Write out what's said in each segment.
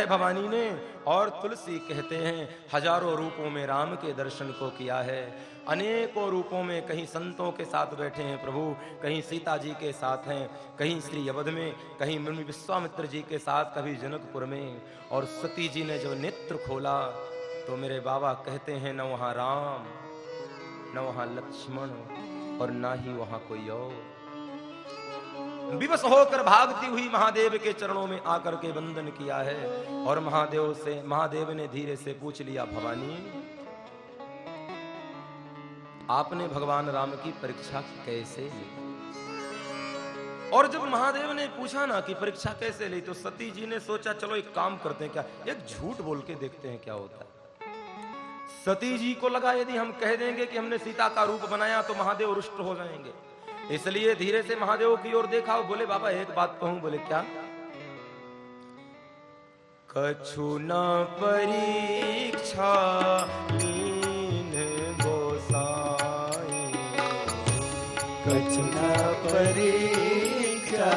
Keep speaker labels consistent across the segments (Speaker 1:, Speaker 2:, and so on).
Speaker 1: है भवानी ने। और तुलसी कहते हैं हजारों रूपों में राम के दर्शन को किया है, अनेकों रूपों में, कहीं संतों के साथ बैठे हैं प्रभु, कहीं सीता जी के साथ हैं, कहीं श्री अवध में, कहीं मुनि विश्वामित्र जी के साथ, कभी जनकपुर में। और सती जी ने जो नेत्र खोला तो मेरे बाबा कहते हैं न वहां राम, न वहां लक्ष्मण, और ना ही वहां कोई और। विवश होकर भागती हुई महादेव के चरणों में आकर के वंदन किया है। और महादेव ने धीरे से पूछ लिया, भवानी आपने भगवान राम की परीक्षा कैसे ली? और जब महादेव ने पूछा ना कि परीक्षा कैसे ली, तो सती जी ने सोचा चलो एक काम करते हैं, क्या एक झूठ बोल के देखते हैं क्या होता है। सती जी को लगा यदि हम कह देंगे कि हमने सीता का रूप बनाया तो महादेव रुष्ट हो जाएंगे, इसलिए धीरे से महादेव की ओर देखा और बोले, बाबा एक बात कहूं। बोले क्या? कछु न परीक्षा लीन गोसाई,
Speaker 2: कछु न परीक्षा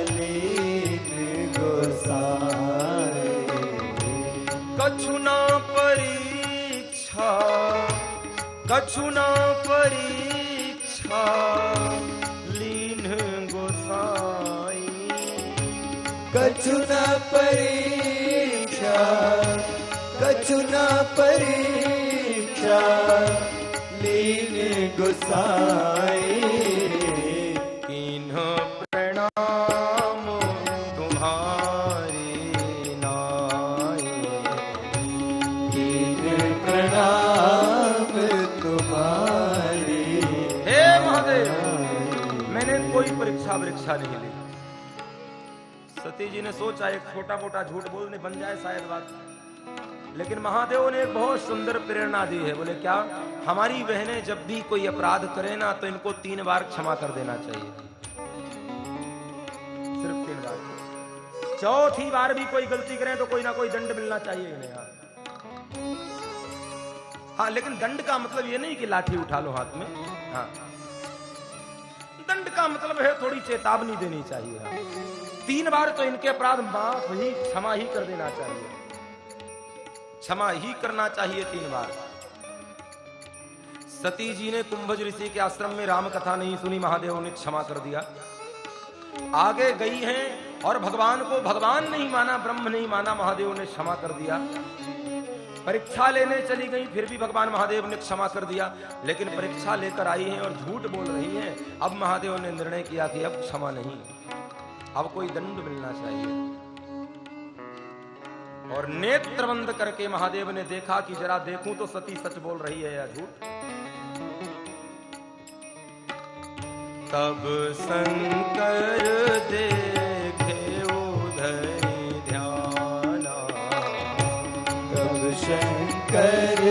Speaker 2: लीन गोसाई,
Speaker 1: कछु न परीक्षा, कछु न परीक्षा लीन गोसाई,
Speaker 2: कछु न परीक्षा, कछु न परीक्षा लीन गोसाई,
Speaker 1: किन्ह प्रणाम तुम्हारी नाई,
Speaker 2: किन्ह प्रणाम तुम्हारी।
Speaker 1: हे महादेव, मैंने कोई परीक्षा नहीं ली। सती जी ने सोचा एक छोटा मोटा झूठ बोलने बन जाए शायद बात, लेकिन महादेव ने एक बहुत सुंदर प्रेरणा दी है। बोले क्या? हमारी बहनें जब भी कोई अपराध करे ना तो इनको 3 बार क्षमा कर देना चाहिए, सिर्फ 3 बार। चौथी बार भी कोई गलती करे तो कोई ना कोई दंड मिलना चाहिए इन्हें। हाँ, लेकिन दंड का मतलब ये नहीं कि लाठी उठा लो हाथ में। हाँ, दंड का मतलब है थोड़ी चेतावनी देनी चाहिए। हाँ। 3 बार तो इनके अपराध माफ ही, क्षमा ही कर देना चाहिए, क्षमा ही करना चाहिए 3 बार। सती जी ने कुंभज ऋषि के आश्रम में राम कथा नहीं सुनी, महादेव ने क्षमा कर दिया। आगे गई हैं और भगवान को भगवान नहीं माना, ब्रह्म नहीं माना, महादेव ने क्षमा कर दिया। परीक्षा लेने चली गई, फिर भी भगवान महादेव ने क्षमा कर दिया। लेकिन परीक्षा लेकर आई हैं और झूठ बोल रही हैं। अब महादेव ने निर्णय किया कि अब क्षमा नहीं, अब कोई दंड मिलना चाहिए। और नेत्र बंद करके महादेव ने देखा कि जरा देखूं तो सती सच बोल रही है या झूठ। तब शंकर देखे उधर ध्याना,
Speaker 2: तब शंकर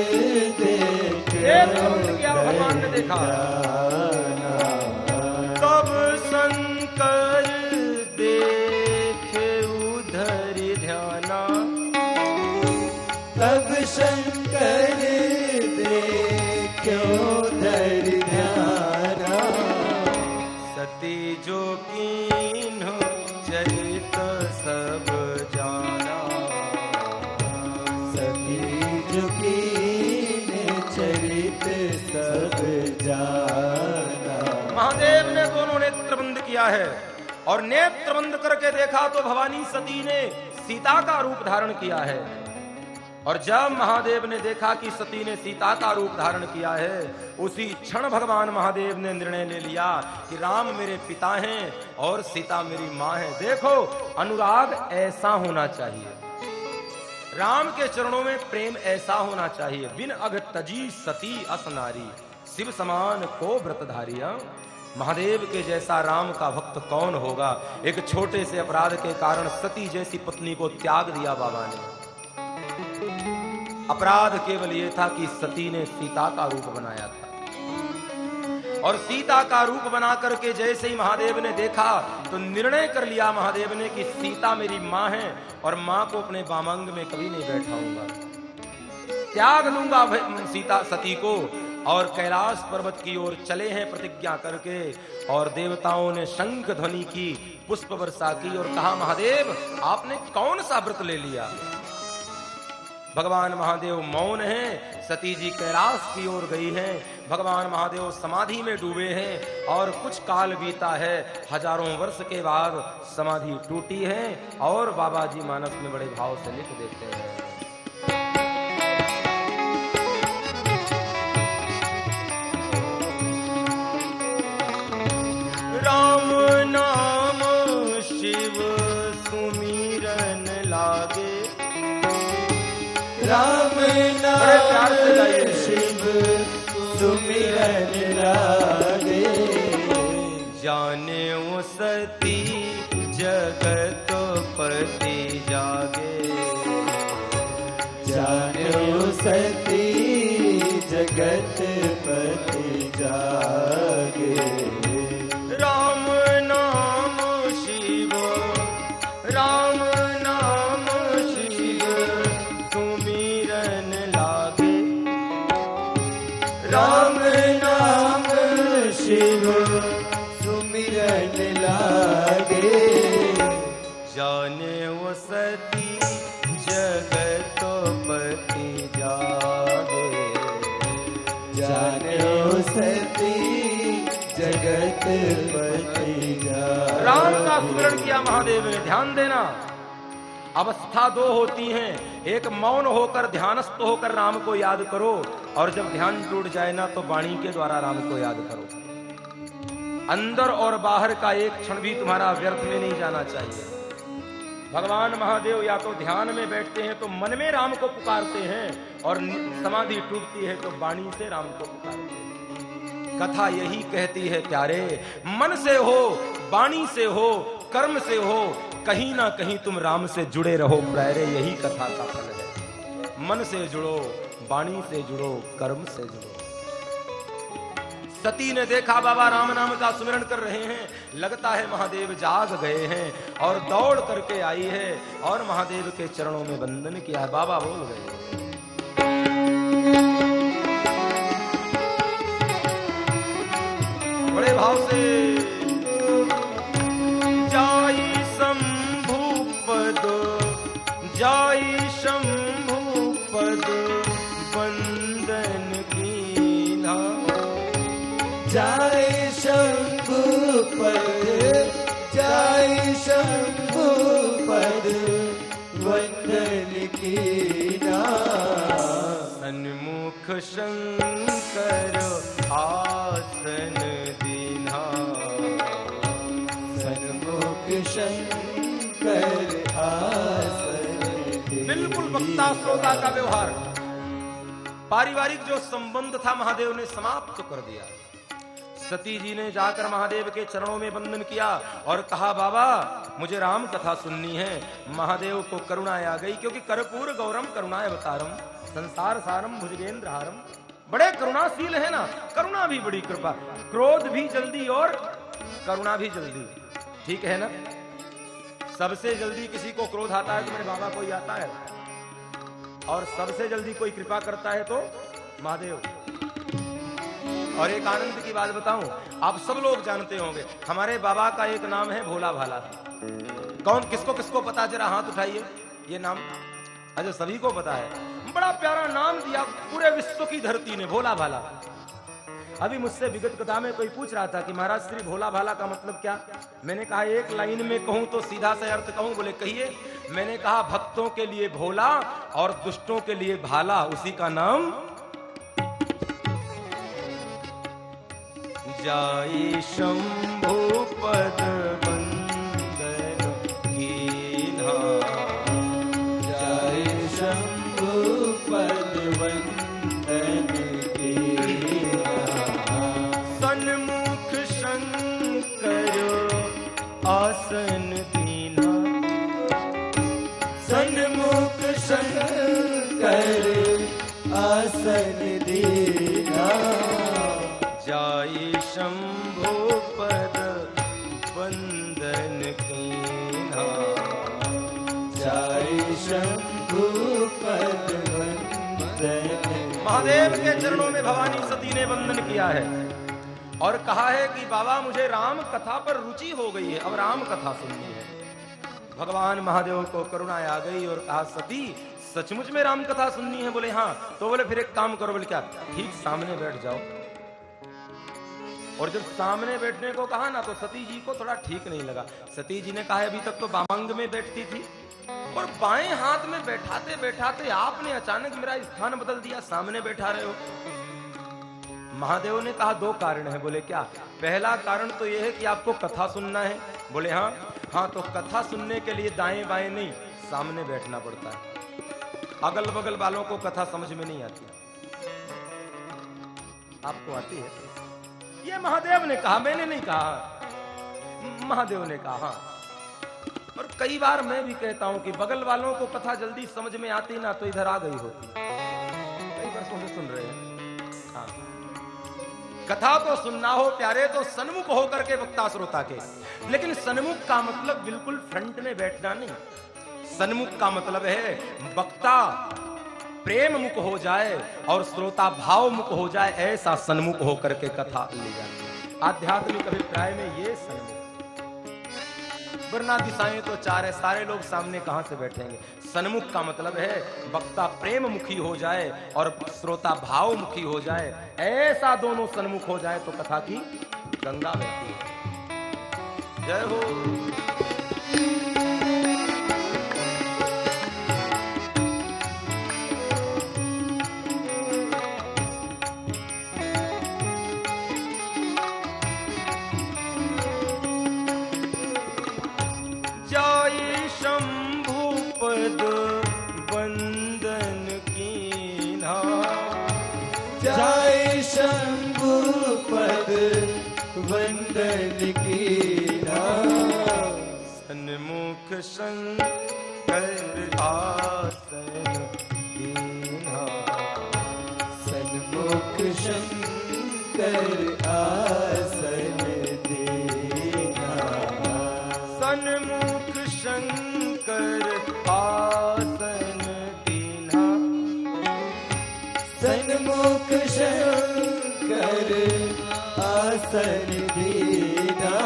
Speaker 2: देखे
Speaker 1: भगवान ने देखा। तब शंकर देखे उधर ध्याना,
Speaker 2: तब शंकर देखे उधर ध्याना,
Speaker 1: सती जो कीन्ह चरित सब जाना,
Speaker 2: सती जो कीन्ह चरित सब जाना।
Speaker 1: महादेव ने दोनों नेत्र बंद किया है और नेत्र बंद करके देखा तो भवानी सती ने सीता का रूप धारण किया है। और जब महादेव ने देखा कि सती ने सीता का रूप धारण किया है, उसी क्षण भगवान महादेव ने निर्णय ले लिया कि राम मेरे पिता हैं और सीता मेरी माँ है। देखो, अनुराग ऐसा होना चाहिए, राम के चरणों में प्रेम ऐसा होना चाहिए। बिन अघ तजी सती अस नारी, शिव समान को व्रतधारिया। महादेव के जैसा राम का भक्त कौन होगा। एक छोटे से अपराध के कारण सती जैसी पत्नी को त्याग दिया बाबा ने। अपराध केवल यह था कि सती ने सीता का रूप बनाया था, और सीता का रूप बना करके जैसे ही महादेव ने देखा तो निर्णय कर लिया महादेव ने कि सीता मेरी माँ है और माँ को अपने वामांग में कभी नहीं बैठाऊंगा, त्याग लूंगा सीता सती को। और कैलाश पर्वत की ओर चले हैं प्रतिज्ञा करके, और देवताओं ने शंख ध्वनि की, पुष्प वर्षा की और कहा महादेव आपने कौन सा व्रत ले लिया। भगवान महादेव मौन हैं, सती जी कैलाश की ओर गई हैं, भगवान महादेव समाधि में डूबे हैं और कुछ काल बीता है, हजारों वर्ष के बाद समाधि टूटी है और बाबा जी मानस में बड़े भाव से लिख देते हैं। राम नाम शिव सुमिरन लागे,
Speaker 2: राम नाम शिव सुमिरन लागे,
Speaker 1: जाने वो सती जगत पति जागे,
Speaker 2: जाने वो सती जगत पति जागे।
Speaker 1: राम नाम शिव, राम नाम शिव सुमिरन लागे,
Speaker 2: राम नाम शिव सुमिरन लागे,
Speaker 1: जाने वो सती जगत पति जागे,
Speaker 2: जाने वो सती जगत पति जागे।
Speaker 1: राम का स्मरण किया महादेव ने। ध्यान देना, अवस्था दो होती हैं, एक मौन होकर ध्यानस्थ होकर राम को याद करो, और जब ध्यान टूट जाए ना तो वाणी के द्वारा राम को याद करो। अंदर और बाहर का एक क्षण भी तुम्हारा व्यर्थ में नहीं जाना चाहिए। भगवान महादेव या तो ध्यान में बैठते हैं तो मन में राम को पुकारते हैं, और समाधि टूटती है तो वाणी से राम को पुकारते हैं। कथा यही कहती है प्यारे, मन से हो, वाणी से हो, कर्म से हो, कहीं ना कहीं तुम राम से जुड़े रहो प्यारे, यही कथा का फल है। मन से जुड़ो, वाणी से जुड़ो, कर्म से जुड़ो। सती ने देखा बाबा राम नाम का सुमिरन कर रहे हैं, लगता है महादेव जाग गए हैं, और दौड़ करके आई है और महादेव के चरणों में वंदन किया है। बाबा बोल गए, बड़े भाव से, जाई शंभु पद, जाई शंभु पद वंदन कीन्हा,
Speaker 2: जाय शंभु पद, जाय शंभु पद वंदन कीन्हा,
Speaker 1: सन्मुख शंकर आसन दीन्हा,
Speaker 2: सन्मुख शंकर आसन दीन्हा।
Speaker 1: बिल्कुल वक्ता श्रोता का व्यवहार, पारिवारिक जो संबंध था महादेव ने समाप्त कर दिया। सती जी ने जाकर महादेव के चरणों में वंदन किया और कहा बाबा मुझे राम कथा सुननी है। महादेव को करुणा आ गई, क्योंकि कर्पूर गौरम करुणाय अवतारम संसार सारम भुजगेंद्र हारम। बड़े करुणाशील है ना, करुणा भी बड़ी कृपा, क्रोध भी जल्दी और करुणा भी जल्दी, ठीक है ना। सबसे जल्दी किसी को क्रोध आता है तो मेरे बाबा को ही आता है, और सबसे जल्दी कोई कृपा करता है तो महादेव। और एक आनंद की बात बताऊं, आप सब लोग जानते होंगे हमारे बाबा का एक नाम है भोला भाला। कौन किसको किसको पता, जरा हाथ उठाइए ये नाम। अच्छा सभी को पता है, बड़ा प्यारा नाम दिया पूरे विश्व की धरती ने, भोला भाला। अभी मुझसे विगत कथा में कोई पूछ रहा था कि महाराज श्री भोला भाला का मतलब क्या। मैंने कहा एक लाइन में कहूं तो सीधा से अर्थ कहूं, बोले कहिए। मैंने कहा भक्तों के लिए भोला और दुष्टों के लिए भाला, उसी का नाम। जाई शंभु पद वंदन कीन्हा,
Speaker 2: जाय शंभु पद वंदन कीन्हा,
Speaker 1: सन्मुख शंकर आसन दीन्हा,
Speaker 2: सन्मुख शंकर आसन दीन्हा,
Speaker 1: जाई शंभु पद वंदन कीन्हा,
Speaker 2: जाय शंभु पद वंदन।
Speaker 1: महादेव के चरणों में भवानी सती ने वंदन किया है और कहा है कि बाबा मुझे राम कथा पर रुचि हो गई है, अब राम कथा सुननी है। भगवान महादेव को करुणा आ गई और कहा सती सचमुच में राम कथा सुननी है? बोले हाँ। तो बोले फिर एक काम करो। बोले क्या? ठीक सामने बैठ जाओ। और जब सामने बैठने को कहा ना तो सती जी को थोड़ा ठीक नहीं लगा। सती जी ने कहा अभी तक तो बामांग में बैठती थी और बाएं हाथ में बैठाते बैठाते आपने अचानक मेरा स्थान बदल दिया, सामने बैठा रहे हो। महादेव ने कहा दो कारण है। बोले क्या? पहला कारण तो यह है कि आपको कथा सुनना है। बोले हाँ। हाँ तो कथा सुनने के लिए दाएं बाएं नहीं, सामने बैठना पड़ता है। अगल बगल वालों को कथा समझ में नहीं आती, आपको आती है? ये महादेव ने कहा, मैंने नहीं कहा, महादेव ने कहा। और कई बार मैं भी कहता हूं कि बगल वालों को कथा जल्दी समझ में आती ना तो इधर आ गई होती। कई वर्षों से सुन रहे हैं। हाँ, कथा तो सुनना हो प्यारे तो सन्मुख होकर के वक्ता श्रोता के, लेकिन सन्मुख का मतलब बिल्कुल फ्रंट में बैठना नहीं। सन्मुख का मतलब है वक्ता प्रेम मुख हो जाए और श्रोता भाव मुख हो जाए, ऐसा सन्मुख होकर के कथा ली जाती है। आध्यात्मिक अभिप्राय में ये सन्मुख, वरना दिशाएं तो चार है, सारे लोग सामने कहां से बैठेंगे। सन्मुख का मतलब है वक्ता प्रेम मुखी हो जाए और श्रोता भाव मुखी हो जाए, ऐसा दोनों सन्मुख हो जाए तो कथा की गंगा बहती है। जय हो।
Speaker 2: वंदन कीन्हा, जय शंभु पद वंदन कीन्हा।
Speaker 1: सन्मुख शंकर आसन दीन्हा,
Speaker 2: सन्मुख शंकर आसन दीन्हा,
Speaker 1: सन्मुख शंकर आसन दीन्हा,
Speaker 2: सन्मुख शंकर आसन दीन्हा।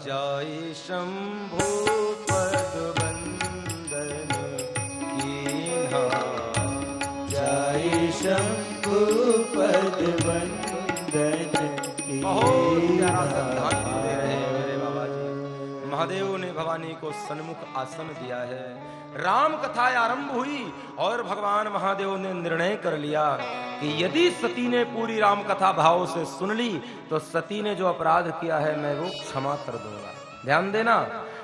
Speaker 1: जय शंभु पद वंदन कीन्हा,
Speaker 2: जय शंभु पद वंदन
Speaker 1: बहुत प्यारा
Speaker 2: कीन्हा।
Speaker 1: श्रद्धांजलि दे रहे हैं मेरे बाबा जी। महादेव ने भवानी को सन्मुख आसन दिया है। राम कथा आरंभ हुई और भगवान महादेव ने निर्णय कर लिया कि यदि सती ने पूरी राम कथा भाव से सुन ली तो सती ने जो अपराध किया है मैं वो क्षमा कर दूंगा। ध्यान देना,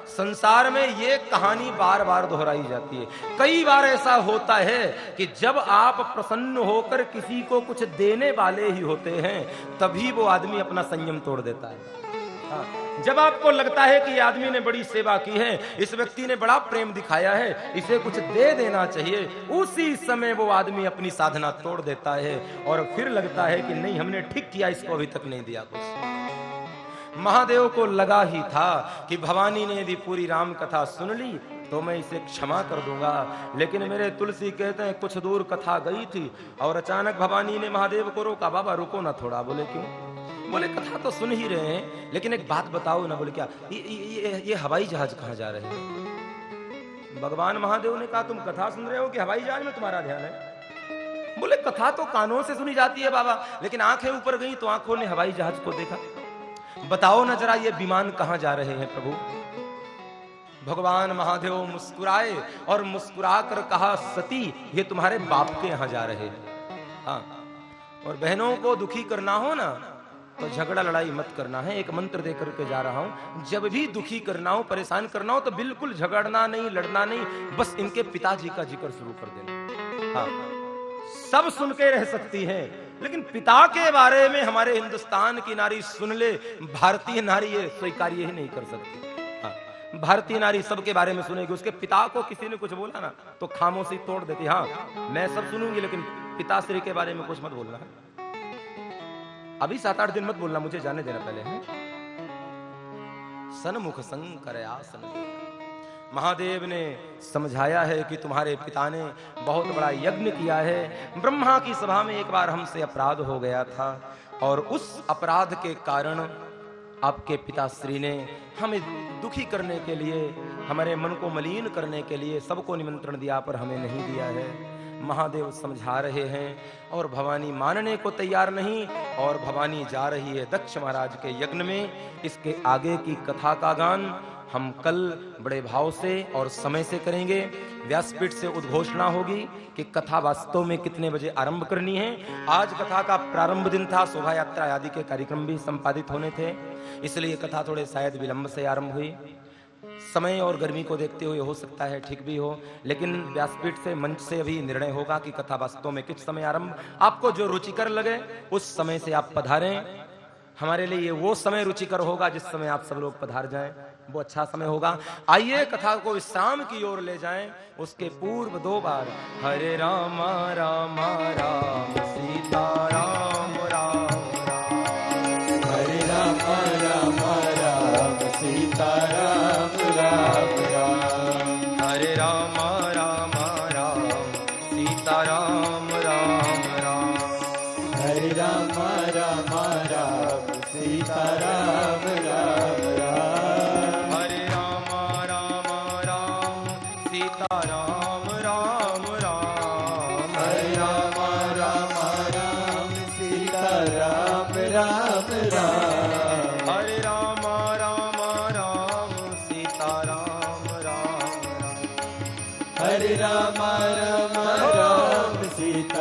Speaker 1: संसार में ये कहानी बार बार दोहराई जाती है। कई बार ऐसा होता है कि जब आप प्रसन्न होकर किसी को कुछ देने वाले ही होते हैं तभी वो आदमी अपना संयम तोड़ देता है। हाँ, जब आपको लगता है कि आदमी ने बड़ी सेवा की है, इस व्यक्ति ने बड़ा प्रेम दिखाया है, इसे कुछ दे देना चाहिए, उसी समय वो आदमी अपनी साधना तोड़ देता है और फिर लगता है कि नहीं हमने ठीक किया, इसको अभी तक नहीं दिया कुछ। महादेव को लगा ही था कि भवानी ने यदि पूरी राम कथा सुन ली तो मैं इसे क्षमा कर दूंगा, लेकिन मेरे तुलसी कहते हैं कुछ दूर कथा गई थी और अचानक भवानी ने महादेव को रोका। बाबा रुको ना थोड़ा। बोले क्यों? बोले कथा तो सुन ही रहे हैं, लेकिन एक बात बताओ ना। बोले क्या? ये हवाई जहाज कहाँ जा रहे हैं? भगवान महादेव ने कहा तुम कथा सुन रहे हो कि हवाई जहाज में तुम्हारा ध्यान है? बोले कथा तो कानों से सुनी जाती है बाबा, लेकिन आंखें ऊपर गई तो आंखों ने हवाई जहाज को देखा। बताओ ना जरा ये विमान कहाँ जा रहे हैं प्रभु? भगवान महादेव मुस्कुराए और मुस्कुरा कर कहा सती ये तुम्हारे बाप के यहाँ जा रहे हैं। हाँ, और बहनों को दुखी करना हो ना तो झगड़ा लड़ाई मत करना है। एक मंत्र दे करके जा रहा हूं, जब भी दुखी करना हो परेशान करना हो तो बिल्कुल झगड़ना नहीं, लड़ना नहीं, बस इनके पिताजी का जिक्र शुरू कर देना। हाँ, सब सुन के रह सकती हैं, लेकिन पिता के बारे में हमारे हिंदुस्तान की नारी सुन ले, भारतीय नारी ये स्वीकार्य ही नहीं कर सकती। हाँ, भारतीय नारी सबके बारे में सुनेगी, उसके पिता को किसी ने कुछ बोला ना तो खामोशी तोड़ देती। हाँ, मैं सब सुनूंगी लेकिन पिताश्री के बारे में कुछ मत बोलना है। अभी 7-8 दिन मत बोलना, मुझे जाने देना पहले है। सन्मुख शंकर आसन। महादेव ने समझाया है कि तुम्हारे पिता ने बहुत बड़ा यज्ञ किया है। ब्रह्मा की सभा में एक बार हमसे अपराध हो गया था और उस अपराध के कारण आपके पिताश्री ने हमें दुखी करने के लिए, हमारे मन को मलिन करने के लिए सबको निमंत्रण दिया, पर हमें नहीं दिया है। महादेव समझा रहे हैं और भवानी मानने को तैयार नहीं, और भवानी जा रही है दक्ष महाराज के यज्ञ में। इसके आगे की कथा का गान हम कल बड़े भाव से और समय से करेंगे। व्यासपीठ से उद्घोषणा होगी कि कथा वास्तव में कितने बजे आरंभ करनी है। आज कथा का प्रारंभ दिन था, शोभा यात्रा आदि के कार्यक्रम भी संपादित होने थे, इसलिए कथा थोड़े शायद विलंब से आरंभ हुई। समय और गर्मी को देखते हुए हो सकता है ठीक भी हो, लेकिन व्यासपीठ से मंच से अभी निर्णय होगा कि कथा वास्तव में किस समय आरंभ। आपको जो रुचिकर लगे उस समय से आप पधारें। हमारे लिए ये वो समय रुचिकर होगा जिस समय आप सब लोग पधार जाएं, वो अच्छा समय होगा। आइए कथा को विश्राम की ओर ले जाएं। उसके पूर्व 2 बार हरे राम राम राम सीता राम राम राम,
Speaker 2: हरे राम राम राम सीता राम राम राम,
Speaker 1: हरे राम राम राम सीता राम राम राम,
Speaker 2: हरे राम राम राम सीता राम राम राम,
Speaker 1: हरे राम राम राम सीता राम राम राम,
Speaker 2: हरे राम राम राम सीता राम राम राम,
Speaker 1: हरे राम राम राम सीता राम राम राम,
Speaker 2: हरे राम राम राम सीता